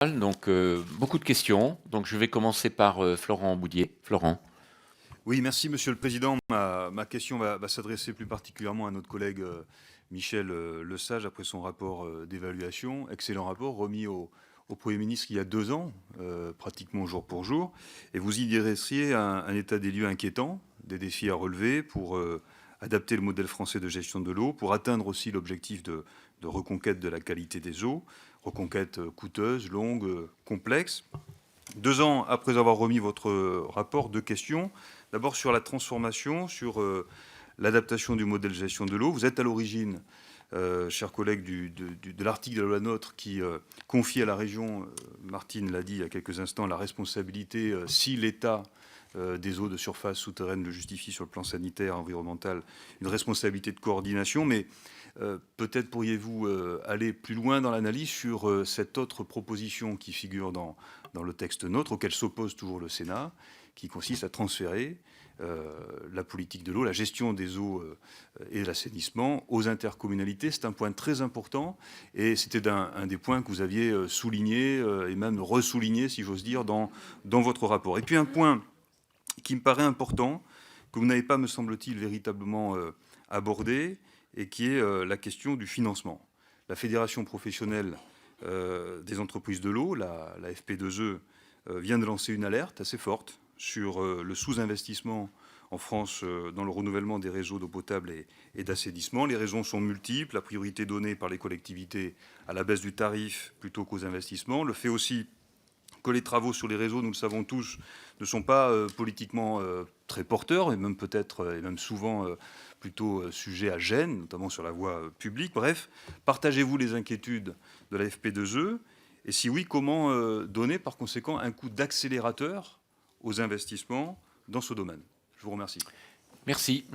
Donc, beaucoup de questions. Donc, je vais commencer par Florent Boudier. Florent. Oui, merci Monsieur le Président. Ma question va s'adresser plus particulièrement à notre collègue Michel Lesage après son rapport d'évaluation. Excellent rapport remis au Premier ministre il y a 2 ans, pratiquement jour pour jour. Et vous y dressiez un état des lieux inquiétant, des défis à relever pour adapter le modèle français de gestion de l'eau, pour atteindre aussi l'objectif de reconquête de la qualité des eaux, reconquête coûteuse, longue, complexe. 2 ans après avoir remis votre rapport, 2 questions. D'abord sur la transformation, sur l'adaptation du modèle de gestion de l'eau. Vous êtes à l'origine, chers collègues, de l'article de la loi NOTRe qui confie à la région, Martine l'a dit il y a quelques instants, la responsabilité, si l'État des eaux de surface souterraines le justifie sur le plan sanitaire, environnemental, une responsabilité de coordination. Mais peut-être pourriez-vous aller plus loin dans l'analyse sur cette autre proposition qui figure dans le texte NOTRe, auquel s'oppose toujours le Sénat, qui consiste à transférer la politique de l'eau, la gestion des eaux et l'assainissement aux intercommunalités. C'est un point très important et c'était un des points que vous aviez souligné et même ressouligné, si j'ose dire, dans votre rapport. Et puis un point qui me paraît important, que vous n'avez pas, me semble-t-il, véritablement abordé, et qui est la question du financement. La Fédération professionnelle des entreprises de l'eau, la FP2E, vient de lancer une alerte assez forte sur le sous-investissement en France dans le renouvellement des réseaux d'eau potable et d'assainissement. Les raisons sont multiples. La priorité donnée par les collectivités à la baisse du tarif plutôt qu'aux investissements. Le fait aussi que les travaux sur les réseaux, nous le savons tous, ne sont pas politiquement très porteurs, et même peut-être, et même souvent plutôt sujets à gêne, notamment sur la voie publique. Bref, partagez-vous les inquiétudes de la FP2E? Et si oui, comment donner par conséquent un coup d'accélérateur aux investissements dans ce domaine? Je vous remercie. Merci.